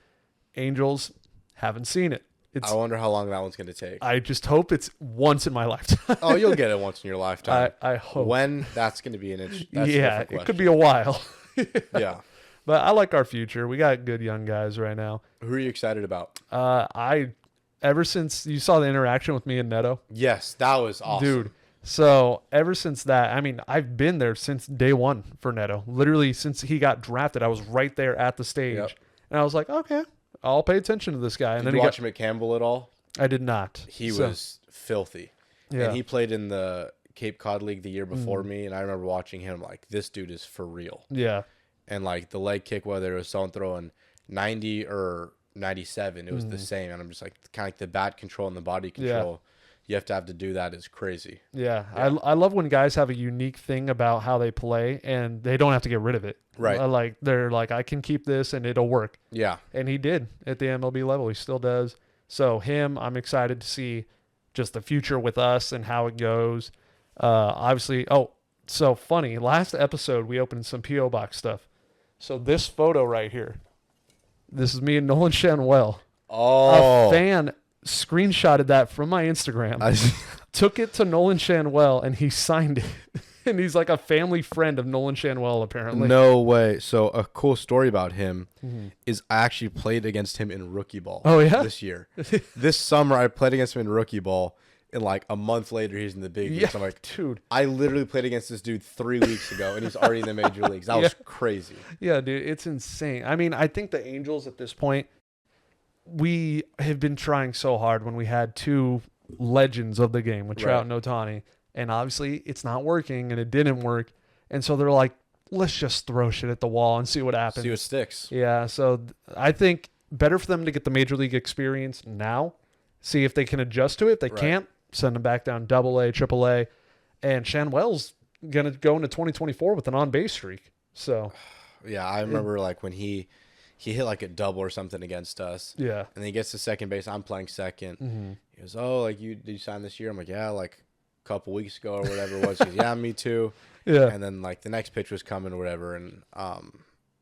Angels, haven't seen it.
I wonder how long that one's going to take.
I just hope it's once in my lifetime.
Oh, you'll get it once in your lifetime.
I hope.
When, that's going to be an issue.
It could be a while.
Yeah.
But I like our future. We got good young guys right now.
Who are you excited about?
Ever since you saw the interaction with me and Neto.
Yes, that was awesome.
Dude. So ever since that, I mean, I've been there since day one for Neto. Literally since he got drafted, I was right there at the stage. Yep. And I was like, okay, I'll pay attention to this guy. And
did you watch him at Campbell at all?
I did not.
He was filthy.
Yeah.
And he played in the Cape Cod League the year before me, and I remember watching him like, this dude is for real.
Yeah.
And like the leg kick, whether it was someone throwing 90 or 97, it was the same. And I'm just like, kind of like the bat control and the body control you have to do that is crazy.
Yeah. I love when guys have a unique thing about how they play and they don't have to get rid of it.
Right.
Like they're like, I can keep this and it'll work.
Yeah.
And he did at the MLB level. He still does. So I'm excited to see just the future with us and how it goes. Obviously, so funny. Last episode, we opened some P.O. Box stuff. So this photo right here, this is me and Nolan Shanwell.
Oh.
A fan screenshotted that from my Instagram, took it to Nolan Shanwell, and he signed it. And he's like a family friend of Nolan Shanwell, apparently.
No way. So a cool story about him is I actually played against him in rookie ball.
Oh, yeah?
This year. This summer, I played against him in rookie ball. And like a month later, he's in the big leagues.
Yeah,
I'm like,
dude.
I literally played against this dude 3 weeks ago, and he's already in the major leagues. That was crazy.
Yeah, dude, it's insane. I mean, I think the Angels at this point, we have been trying so hard when we had two legends of the game with Trout and Otani. And obviously, it's not working, and it didn't work. And so they're like, let's just throw shit at the wall and see what happens.
See what sticks.
Yeah, so I think better for them to get the major league experience now, see if they can adjust to it. If they can't, send them back down AA, AAA. And Shanwell's going to go into 2024 with an on-base streak. So,
yeah, I remember like when he hit like a double or something against us.
Yeah.
And then he gets to second base. I'm playing second. He goes, oh, like did you sign this year? I'm like, yeah, like a couple weeks ago or whatever it was. He goes, yeah, me too.
Yeah.
And then like the next pitch was coming or whatever. And,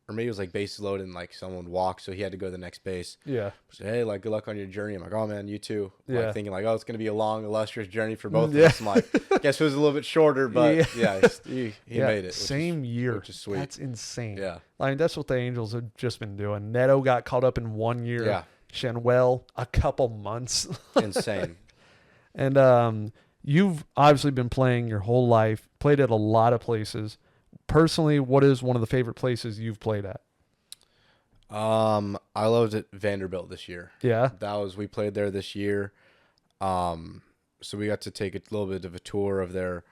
or maybe it was like bases loaded and like someone walked, so he had to go to the next base.
Yeah.
So, hey, like good luck on your journey. I'm like, oh man, you too.
Yeah.
Like thinking like, oh, it's gonna be a long, illustrious journey for both of us. I'm like, guess it was a little bit shorter, but he made it.
Same year.
Which is sweet.
That's insane.
Yeah.
I mean, that's what the Angels have just been doing. Neto got caught up in 1 year.
Yeah.
Shanwell, a couple months.
Insane.
And You've obviously been playing your whole life, played at a lot of places. Personally, what is one of the favorite places you've played at?
I loved it Vanderbilt this year.
Yeah.
We played there this year. So we got to take a little bit of a tour of their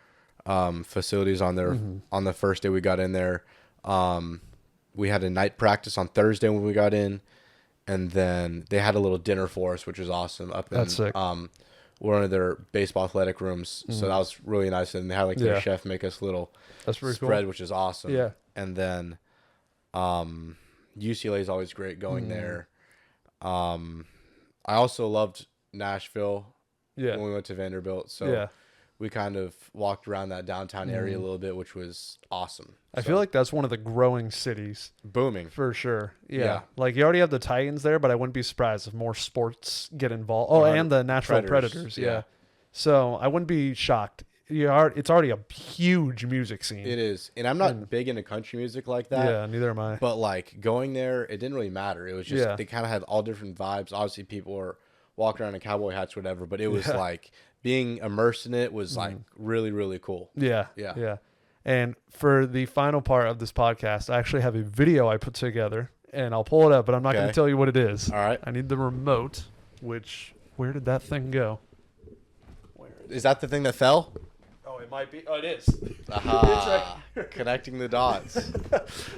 facilities on the first day we got in there. We had a night practice on Thursday when we got in, and then they had a little dinner for us, which was awesome.
That's sick.
One of their baseball athletic rooms, so that was really nice. And they had their chef make us a little spread, which is awesome.
Yeah.
And then UCLA is always great going there. I also loved Nashville when we went to Vanderbilt. So we kind of walked around that downtown area a little bit, which was awesome.
I feel like that's one of the growing cities.
Booming.
For sure. Yeah. Like you already have the Titans there, but I wouldn't be surprised if more sports get involved. Oh, and the Nashville Predators. Yeah. So I wouldn't be shocked. It's already a huge music scene.
It is. And I'm not big into country music like that.
Yeah, neither am I.
But going there, it didn't really matter. It was just, they kind of had all different vibes. Obviously, people were walking around in cowboy hats, whatever, but it was being immersed in it was really, really cool.
Yeah. And for the final part of this podcast, I actually have a video I put together, and I'll pull it up, but I'm not going to tell you what it is.
All right.
I need the remote, where did that thing go?
Is that the thing that fell?
Oh, it might be. Oh, it is.
Aha. It's right. Connecting the dots.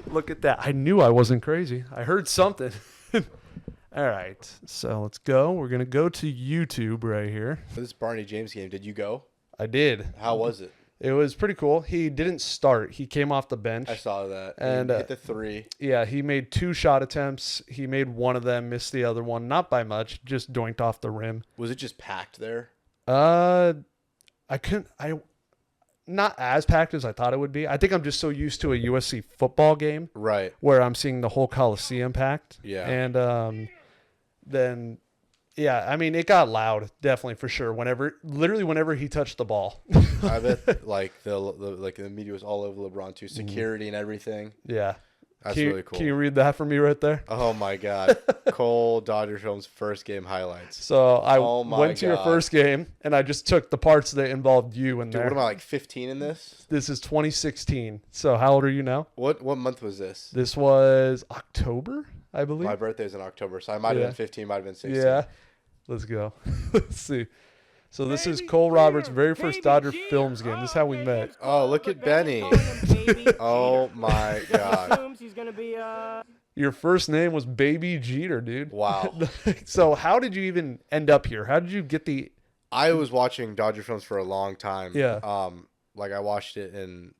Look at that. I knew I wasn't crazy. I heard something. All right. So let's go. We're going to go to YouTube right here.
For this Barney James game, did you go?
I did.
How was it?
It was pretty cool. He didn't start. He came off the bench.
I saw that.
And
he hit the 3.
Yeah, he made 2 shot attempts. He made one of them, missed the other one. Not by much, just doinked off the rim.
Was it just packed there?
Not as packed as I thought it would be. I think I'm just so used to a USC football game.
Right.
Where I'm seeing the whole Coliseum packed.
Yeah.
And then yeah, I mean, it got loud, definitely, for sure. Whenever he touched the ball.
I bet the media was all over LeBron too, security and everything.
Yeah.
That's really cool.
Can you read that for me right there?
Oh my God. Cole Dodgers Films first game highlights.
So I went to your first game, and I just took the parts that involved you in there.
What am I, 15 in this?
This is 2016. So how old are you now?
What month was this?
This was October, I believe.
My birthday's in October, so I might have been 15, might have been 16.
Yeah. Let's go. Let's see. So this is Cole Roberts' very first Dodger Films game. This is how we met.
Oh, look at Benny. Oh my God.
Your first name was Baby Jeter, dude.
Wow.
So how did you even end up here? How did you get the...
I was watching Dodger Films for a long time.
Yeah.
I watched it in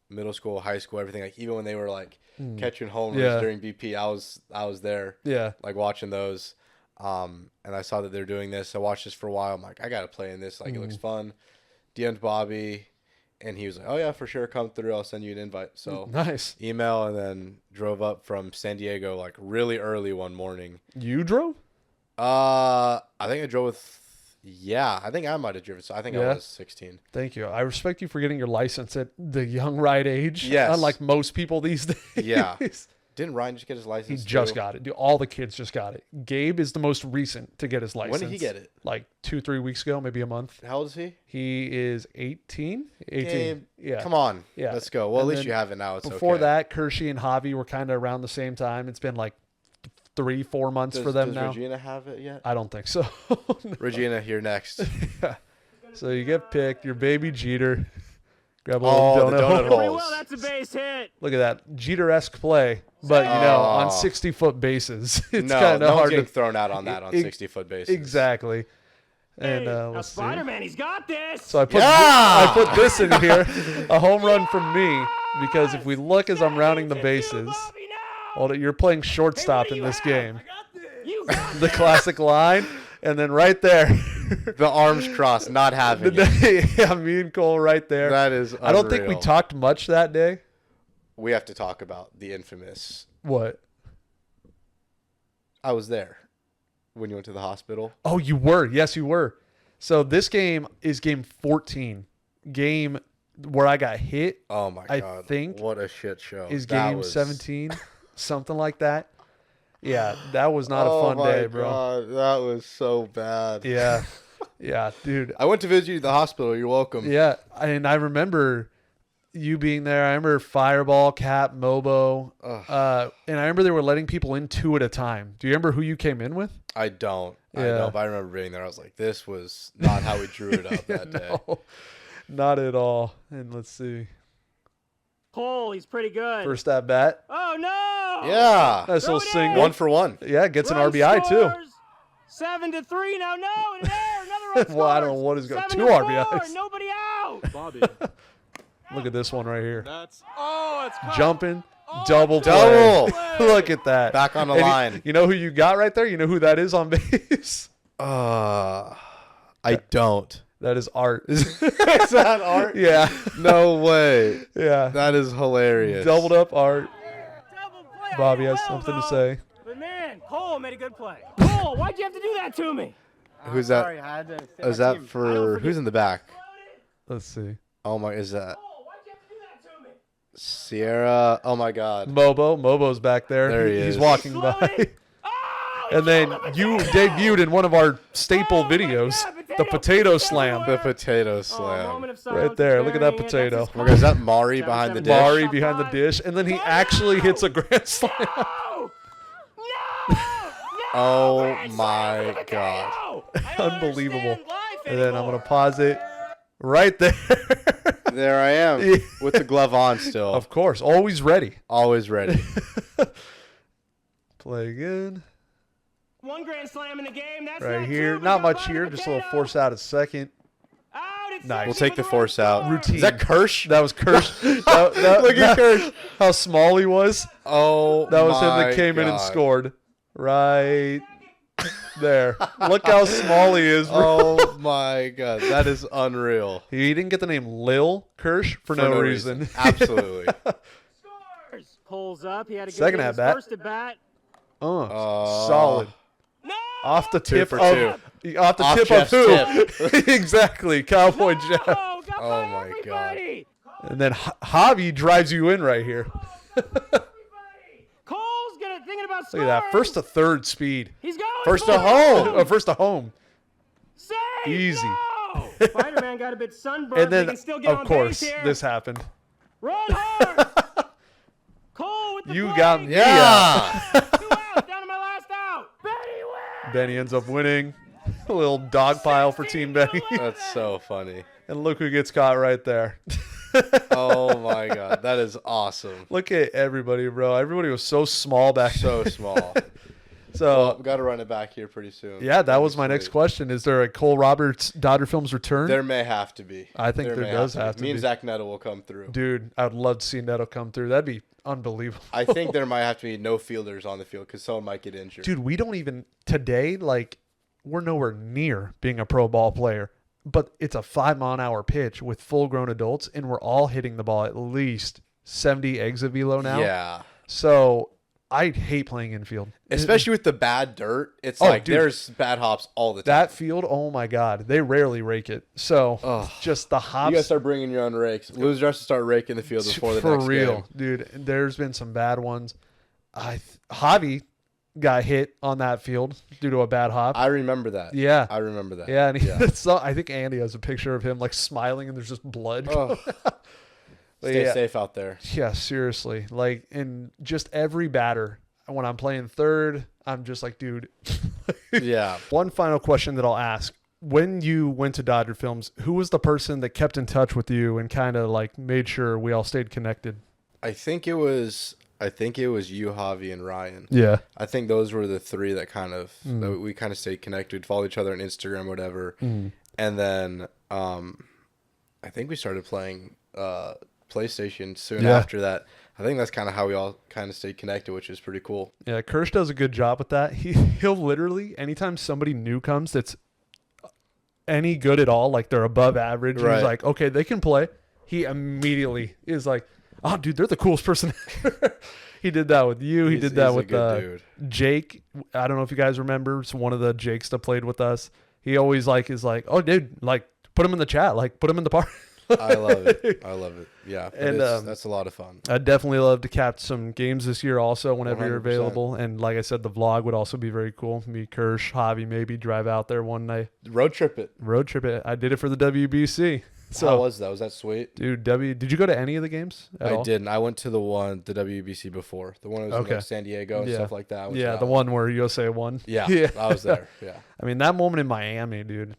middle school, high school, everything. Even when they were catching home runs during BP, I was there.
Yeah.
Watching those. And I saw that they're doing this. I watched this for a while. I'm like, I got to play in this. It looks fun. DM'd Bobby, and he was like, oh, yeah, for sure. Come through. I'll send you an invite. So
nice.
Email, and then drove up from San Diego really early one morning.
You drove?
I think I drove with... Yeah, I think I might have driven. So I think I was 16.
Thank you. I respect you for getting your license at the young right age.
Yes.
Unlike most people these days.
Yeah. Didn't Ryan just get his license?
He just got it. Dude, all the kids just got it. Gabe is the most recent to get his license.
When did he get it?
2-3 weeks ago, maybe a month.
How old is he?
He is 18. 18.
Gabe,
yeah.
Come on.
Yeah.
Let's go. Well, at least you have it now. It's
before
okay.
that, Kershey and Javi were kind of around the same time. It's been 3-4 months for them now.
Does Regina have it yet?
I don't think so.
No. Regina, here next.
Yeah. So you get picked. Your Baby Jeter. Grab a
little donut hole.
Well, that's a base hit.
Look at that Jeter-esque play, but on 60-foot bases, it's kind of
no
hard
getting
to
thrown out on that on 60-foot bases.
Exactly. And
now Spider-Man, he's got this.
So I put this in here, a home run from me, because if we look as I'm rounding the bases, you're playing shortstop in this game. The classic line, and then right there.
The arms crossed, not having it.
Yeah, me and Cole right there.
That is unreal.
I don't think we talked much that day.
We have to talk about the infamous.
What?
I was there when you went to the hospital.
Oh, you were. Yes, you were. So this game is game 14. Game where I got hit.
Oh, my God.
I think.
What a shit show.
Is game 17. Something like that. Yeah, that was not a fun day, bro.
Oh, my God. That was so bad.
Yeah. Yeah, dude.
I went to visit you at the hospital. You're welcome.
Yeah, and I remember you being there. I remember Fireball, Cap, Mobo, and I remember they were letting people in 2 at a time. Do you remember who you came in with?
I don't.
Yeah.
I know, but I remember being there. I was like, this was not how we drew it up that day.
No, not at all. And let's see.
Cole, he's pretty good.
First at bat.
Oh, no.
Yeah.
Nice
Throw
little
it in.
single.
1 for 1.
Yeah, gets an
Run
RBI too.
scores. 7-3 now. No, in there. Another run
Well, I don't
scores.
know what is going. 2
7-4,
RBIs.
Nobody out.
Bobby.
Look at this one right here.
That's it's caught.
Jumping, double play.
Double.
Look at that.
Back on the
And
line.
you know who you got right there? You know who that is on base?
I don't.
That is Art.
Is that Art?
Yeah.
No way.
Yeah.
That is hilarious.
Doubled up Art.
Double play.
Bobby
I
has
did well,
something to
though.
say.
But man, Cole made a good play. Cole, why'd you have to do that to me?
Who's that?
Sorry, I had to save
Is
my
that
team.
for who's in the back?
Let's see.
Oh my, is that
Cole, why'd you have to do that to me?
Sierra? Oh my God.
Mobo's back there.
There he
He's
is.
walking
Slow
by.
it. Oh, he
And then
killed the
you
potato.
debuted in one of our staple
Oh my
videos,
God,
the potato
potato
slam.
The potato
Oh,
slam.
moment of
Right
silence
there. Look at that
burying it. That's
potato.
his
Oh my God, is that Mari
Seven,
behind the
seven,
dish?
Mari
Top
behind the
five.
dish, and then he
Oh,
actually
no.
hits a grand slam.
No! No!
Oh
Grand
my
slam to the
God.
potato! I don't
Unbelievable.
understand life
And then I'm
anymore.
going to pause it right there.
There I am
Yeah.
with the glove on still.
Of course, always ready.
Always ready.
Play again.
One grand slam in the game. That's
Right
not
here.
two, but
Not
go
much
by the
here. Just a little
potato.
force out at second.
Out at
Nice.
We'll
second
take the
with run
force out.
score.
Routine.
Is that Kirsch?
That was Kirsch. Look
at Kirsch.
How small he was.
Oh,
That was him
my
that came in and
God.
scored. Right there. Look how small he is. Bro.
Oh my God, that is unreal.
He didn't get the name Lil Kirsch for no reason.
Absolutely.
Scores. Pulls up. He had a good
Second
game.
at
His
bat.
First at bat.
Solid.
No!
Off the
Two
tip
for
of
two.
off the
Off
tip
Jeff's
of who? Exactly. Cowboy Jeff.
Oh, got
Oh
by
my
everybody.
And then Javi drives you in right here.
Cole's thinking about
Look
scoring.
at that. First to third speed.
He's going.
First
for
to
it.
home.
First to home.
Save.
Easy.
No. Spider-Man got a bit sunburned.
And
but he
then,
can still get
of
on
course,
base here.
this happened.
Run hard. Cole with the
You
play.
got me.
Yeah.
2 outs. Down to my last out. Benny wins.
Benny ends up winning. A little dog pile for Team Benny.
That's so funny.
And look who gets caught right there.
Oh my God, that is awesome.
Look at everybody, bro. Everybody was so small back
So
then.
small.
So,
We got to run it back here pretty soon.
yeah, that was my next
Sweet.
question. Is there a Cole Roberts Dodger Films return?
There may have to be.
I think there
may
does have to
Me
be.
and Zach Nettle will come through.
Dude, I would love to see Neto come through. That'd be unbelievable.
I think there might have to be no fielders on the field because someone might get injured.
Dude, we don't even today, like, we're nowhere near being a pro ball player. But it's a 5-mile-an-hour pitch with full-grown adults, and we're all hitting the ball at least 70 exit velo now.
Yeah.
So I hate playing infield.
Especially with the bad dirt. It's
Oh,
like
dude.
there's bad hops all the time.
That field, oh my God, they rarely rake it. So
Ugh.
just the
You
hops.
gotta start bringing your own rakes. Loser has to start raking the field before the
for
next
real,
game.
dude. There's been some bad ones. Javi got hit on that field due to a bad hop.
I remember that.
Yeah.
I remember that.
Yeah, and so I think Andy has a picture of him like smiling, and there's just blood.
Oh.
But
Stay
yeah.
safe out there.
Yeah, seriously. Like, and just every batter, when I'm playing third, I'm just like, dude.
Yeah.
One final question that I'll ask. When you went to Dodger Films, who was the person that kept in touch with you and kind of like made sure we all stayed connected?
I think it was you, Javi, and Ryan.
Yeah.
I think those were the three that kind of that we kind of stayed connected, followed each other on Instagram, whatever. And then I think we started playing PlayStation soon after that. I think that's kind of how we all kind of stayed connected, which is pretty cool.
Yeah, Kirsch does a good job with that. He'll literally, anytime somebody new comes that's any good at all, like they're above average, and
Right.
he's like, okay, they can play. He immediately is like, oh, dude, they're the coolest person ever. He did that with you. He did that
he's a
with
good dude.
Jake. I don't know if you guys remember. It's one of the Jakes that played with us. He always like is like, oh, dude, like put him in the chat, like put him in the party.
I love it. I love it. Yeah, but
And,
that's a lot of fun.
I'd definitely love to catch some games this year also whenever you're
100%.
available. And like I said, the vlog would also be very cool. Me, Kirsch, Javi, maybe drive out there one night.
Road trip it.
Road trip it. I did it for the WBC. So,
How was that? Was that sweet?
dude, did you go to any of the games at all?
I didn't. I went to the WBC before. The one that was in
Okay.
like San Diego and
Yeah.
stuff like that. I went to
Yeah,
that
the one where USA won.
Yeah,
Yeah.
I was there. Yeah.
I mean, that moment in Miami, dude,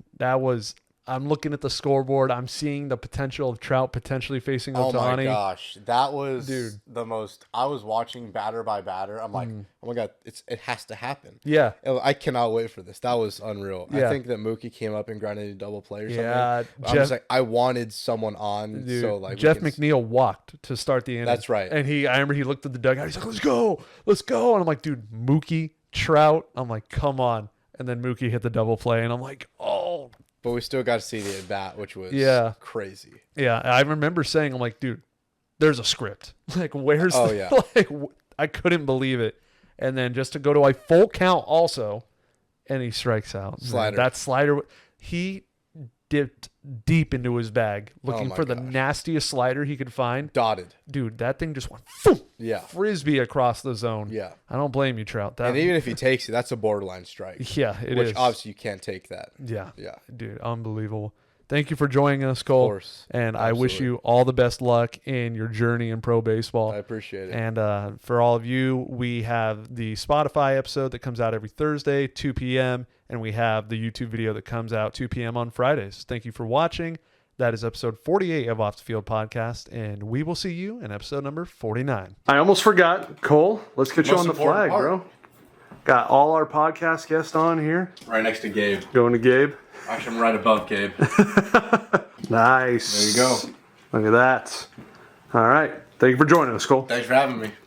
I'm looking at the scoreboard. I'm seeing the potential of Trout potentially facing
Oh
Otani.
my gosh, that was
Dude.
the most. I was watching batter by batter. I'm like, oh my god, it has to happen.
Yeah.
I cannot wait for this. That was unreal.
Yeah.
I think that Mookie came up and grinded a double play or something.
Yeah,
I'm just like, I wanted someone on.
Dude,
So like,
Jeff
we can-
McNeil walked to start the inning.
That's right.
And I remember he looked at the dugout. He's like, let's go. And I'm like, dude, Mookie, Trout. I'm like, come on. And then Mookie hit the double play. And I'm like, oh.
But we still got to see the at bat, which was crazy.
Yeah. I remember saying, I'm like, dude, there's a script. Like, where's
Oh,
the,
yeah.
like, I couldn't believe it. And then just to go to a full count also, and he strikes out. Man,
Slider.
that slider, he dipped deep into his bag looking
my
for the
gosh.
nastiest slider he could find.
Dotted.
Dude, that thing just went boom,
Yeah.
frisbee across the zone.
Yeah.
I don't blame you, Trout. That,
And even if he takes it, that's a borderline strike.
yeah, it
which
is.
obviously you can't take that.
Yeah.
Yeah.
Dude, unbelievable. Thank you for joining us, Cole.
Of course.
And I wish
Absolutely.
you all the best luck in your journey in pro baseball.
I appreciate it.
And for all of you, we have the Spotify episode that comes out every Thursday, 2 p.m., and we have the YouTube video that comes out 2 p.m. on Fridays. Thank you for watching. That is episode 48 of Off the Field Podcast, and we will see you in episode number 49. I almost forgot, Cole. Let's get you
Most
on the
important
flag,
part.
bro. Got all our podcast guests on here.
Right next to Gabe.
Going to Gabe.
Actually, I'm right above Gabe.
Nice.
There you go.
Look at that. All right. Thank you for joining us, Cole.
Thanks for having me.